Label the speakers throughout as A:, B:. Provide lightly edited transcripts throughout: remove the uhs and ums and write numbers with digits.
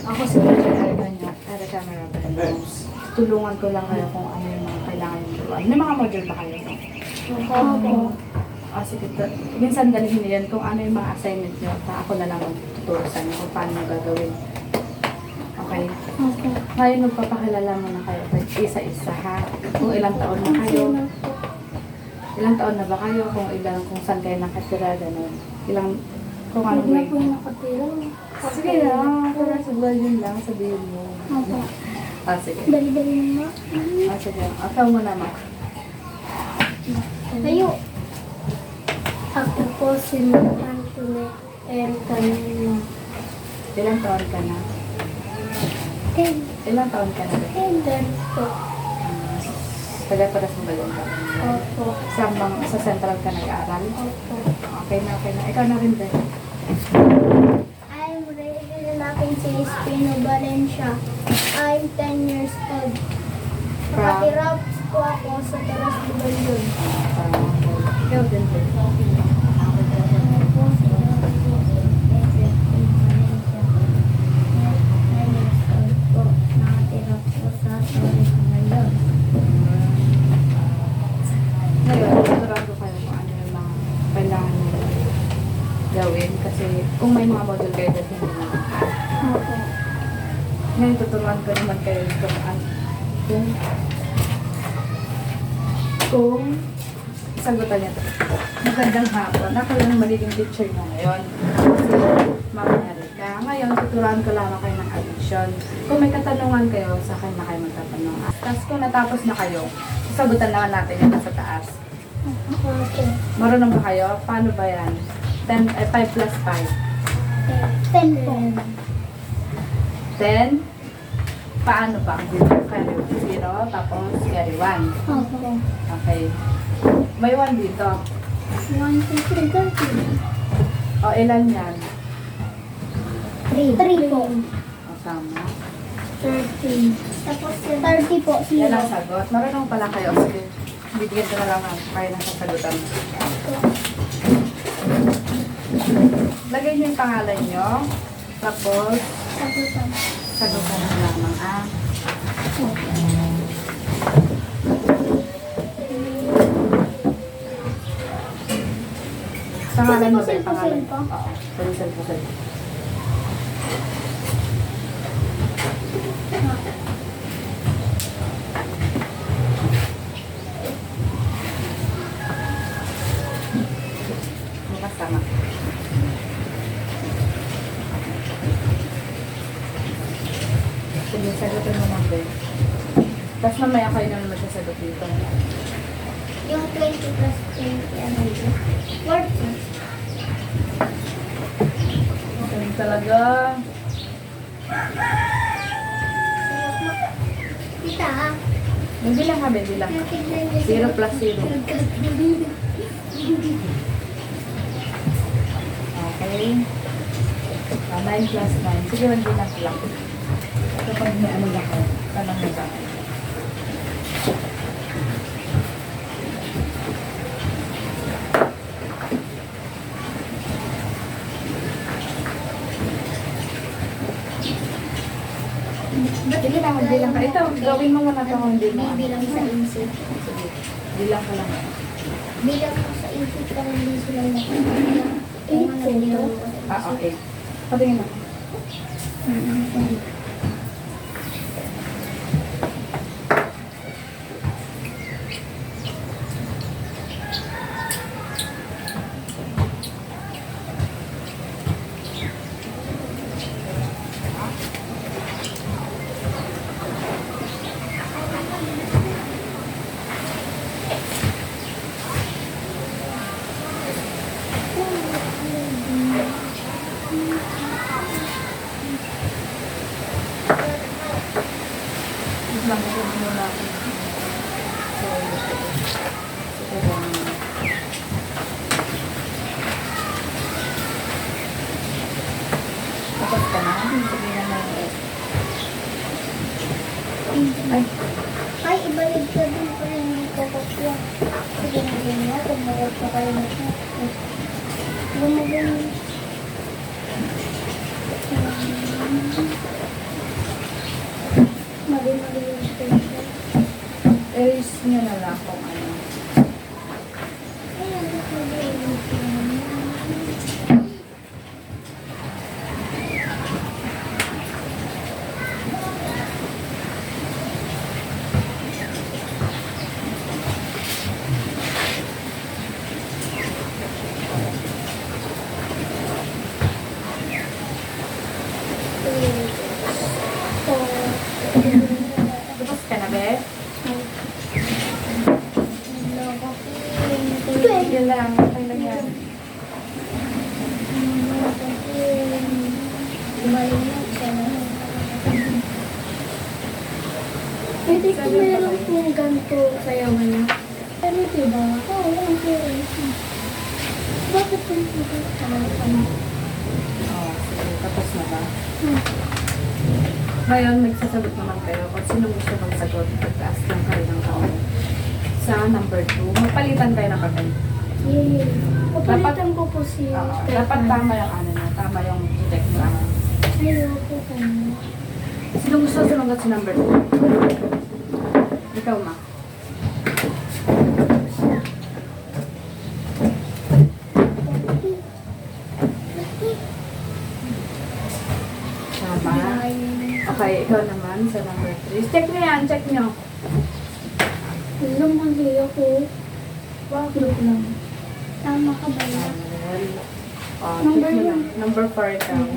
A: Ako si Erica Mirabel. Tulungan ko lang kayo kung ano yung mga kailangan yung turuan. May mga module ba kayo?
B: Opo.
A: Sige. Minsan dalhin niyo yan kung ano yung mga assignment nyo. Ako na lang magtuturo sa inyo kung paano gagawin. Okay?
B: Opo.
A: Ngayon magpapakilala muna kayo isa-isa ha. Kung ilang taon na kayo. Ilang taon na ba kayo? Kung saan kayo nakatira, gano'n. Kung anong
B: Huwag na
A: grade.
B: po yung nakatira.
A: Sige lang. Pero siguro yun lang sabihin mo.
B: Opo.
A: Sige.
B: Dali-dali mo.
A: Sige. Ikaw mo naman.
B: Tayo. Ako po si Antoinette M. Canino.
A: Ilang taon ka na? Ilang taon ka na?
B: Tender po.
A: Taga-paras mo ba yun?
B: Opo.
A: Sa central ka nag-aaral?
B: Opo.
A: Okay na. Ikaw na rin din.
B: I'm Rachel Lapin Espino Valencia. I'm 10 years old. Nakatira po ako sa Taras de Balyon.
A: Ikaw din din. Ngayon, tuturuan ko kayo kung ano yung mga kailangan nyo gawin. Kasi kung may mga module kayo, dahil hindi naman.
B: Opo.
A: Ngayon, tuturuan ko naman kayo kung sagutan niya ito. Magandang hapon. Ako yung magiging teacher niyo ngayon. Si Ma'am Erica. Ngayon, tuturuan ko lamang kayo ng addiction. Kung may katanungan kayo, sa akin na kayo magtatanong. Tapos kung natapos na kayo, sagutan naman natin yan nasa taas.
B: Opo.
A: Marunong ba kayo? Paano ba yan? 5 plus 5.
B: 10 po.
A: 10. Paano ba? Carry 0, tapos carry 1.
B: Opo.
A: Okay. May 1 dito.
B: 1, 2, 3, 4.
A: O, ilan yan?
B: 3 po.
A: O, tama.
B: 13. Tapos 30 po.
A: Yan ang sagot. Marunong pala kayo. Sige, bibigyan ko na lang kayo ng sasagutan. Lagay niyo yung pangalan niyo. Tapos, sagutan na lamang. Pangalan mo ba yung pangalan?
B: Pusel-pusel po.
A: Oo. Pusel-pusel. Bukas tama. Sige, sagutin mo lang din. Tapos mamaya kayo naman magsasagot dito.
B: Yung 20 plus 20, ano yun? 40.
A: Ganun talaga.
B: Kita.
A: Bilang ka, bilang. 0 plus 0. Okay. 9 plus 9. Sige, magbilang lang. Kapag may ano ba kayo? Tanong mo ba? Sige lang, magbilang ka. Ito, gawin mo muna ito kung hindi mo.
B: Bilang sa insip.
A: Sige, bilang ka lang.
B: Bilang ko sa insip para hindi sila nakakita.
A: Okay. Patingin mo. Lang ko muna ako. Tapos ka na? Sige na lang. Ay,
B: Ay, ibalik ka din pa rin yung kokopya. Sige na din mo, kung mayroon pa kayo na siya. Lumagay mo.
A: choice nyo na lang kung ano. Tapos ka na, be? Yan lang. Okay lang yan.
B: Pwede ko meron kong ganito sayawan na. Pero diba, walang pera. Bakit kung ano?
A: Oo, sige. Tapos na ba? Ngayon, magsasagot naman kayo kung sino gusto magsagot pag-ask lang kayo ng taon. Sa number 2, magpalitan kayo ng papel.
B: Yay. Papalitan ko po si
A: Oo, dapat tama yung ano nyo, tama yung check nyo.
B: Ayoko po.
A: Sino gusto sumagot sa number 2? Ikaw, ma. Tama. Okay, ikaw naman sa number 3. Check nyo yan, check nyo.
B: Alam mo, hindi ako. Bakit lang? Tama ka ba yan?
A: Oh, check nyo lang. Number 4 ikaw.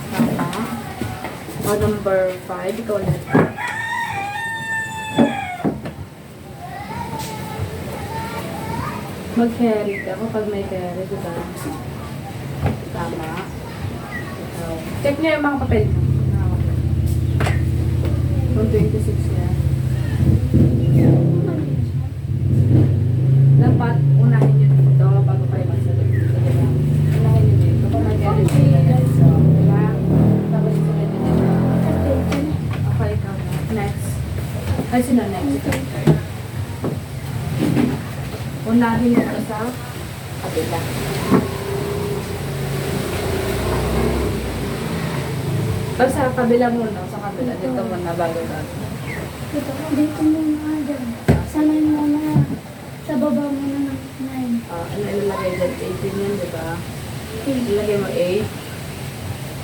A: Tama. O, number 5, ikaw ulit. Mag-carry ka kapag may carry, diba? Tama. Ikaw. Check nyo yung mga papel. Kung 26 yan. Dapat unahin nyo dito bago kayo magsagot. Diba? Unahin nyo dito. Kapag may carry dito. So, diba? Tapos sunod nyo dito. Okay, ikaw na. Next. Ay, sino next? Unahin nyo ito sa kabila. O sa kabila muna, sa kabila. Dito muna bago bago.
B: Dito muna dyan. Sanay mo na. Sa baba mo na ng 9.
A: Ano ilalagay dyan? 18 yan, diba? Ilalagay mo 8.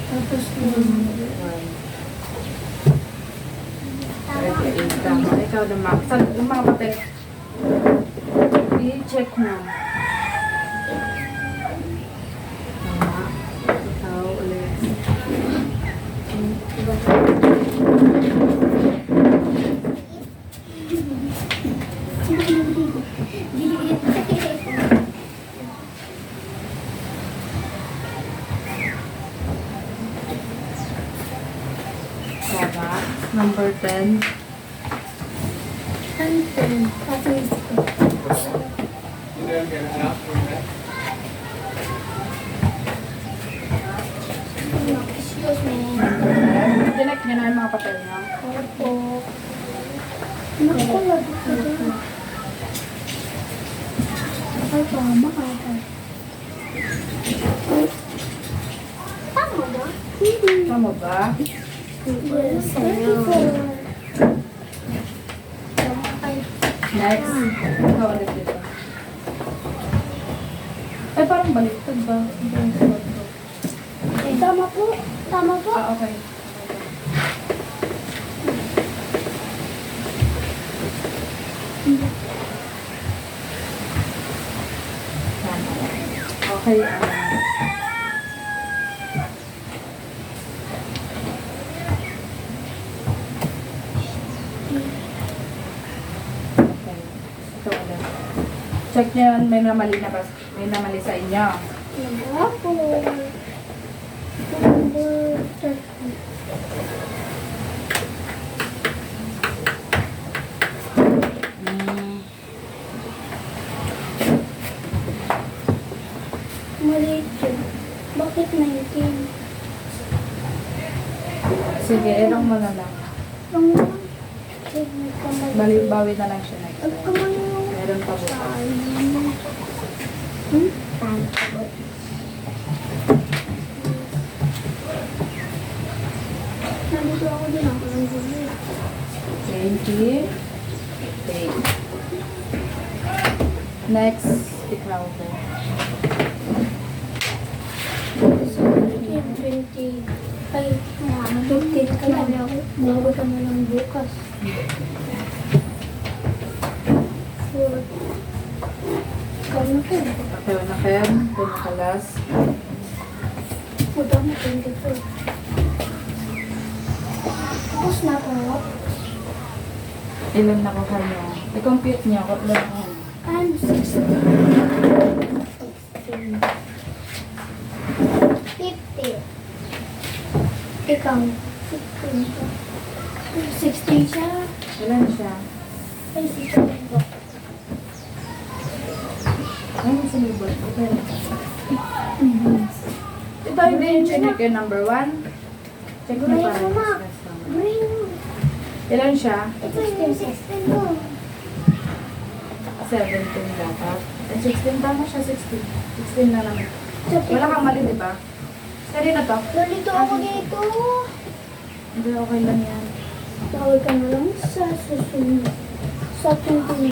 B: Tapos
A: 8 tama. Ikaw naman. Saan yung mga papel? I-check mo. Tama. Ikaw ulit. Tama. Number 10.
B: Excuse me.
A: Connect nyo na yung mga papel niya.
B: Opo. Naku, lagot ka dyan. Ay, tama ka. Tama ba?
A: Tama ba?
B: Yes, sa'yo. Tama kayo.
A: Next. Ikaw ulit dito. Ay, parang baliktad ba?
B: Tama po. Tama po.
A: Ah, okay. Tama. Okay. Okay. Ito ulit. Check nyo yun. May namali na ba? May namali sa inyo.
B: Tama po. Number 30. Maliit yun. Bakit 19?
A: Sige, ilong mo na lang.
B: Ang lang. May kamay.
A: Bawi na lang siya next
B: Ang
A: time.
B: kamay mo.
A: Meron pa bukas.
B: Sayang. Pantagod. Nandito ako din ako ng gulo.
A: 20. Okay. Next, ikaw po.
B: 20. Ay, 15 ka na ako. Bago ka na lang bukas. 4. Ikaw na po.
A: Okay, na Kem. Pinakalas.
B: Puta mo, 24. Tapos na po.
A: Ilan na ko nyo? I-compute niyo. Kung ilan ako.
B: I'm 16. 50. Ikaw, 16 ka. 16 siya.
A: Ilan siya?
B: Ay, 16 ko.
A: Ay, sinibot. Okay. Ito yung chinik yung number 1. Check mo
B: Bring
A: para
B: mo, Ma.
A: discuss naman.
B: Bring mo.
A: Ilan siya?
B: Ito yung 16 ko.
A: 17 dapat. And 16, tama siya, 16. 16 na naman. Wala kang mali, di ba? Sari na to?
B: Nalito ako dito.
A: Hindi, okay lang yan.
B: Tawag ka na lang sa susunod. Sa 20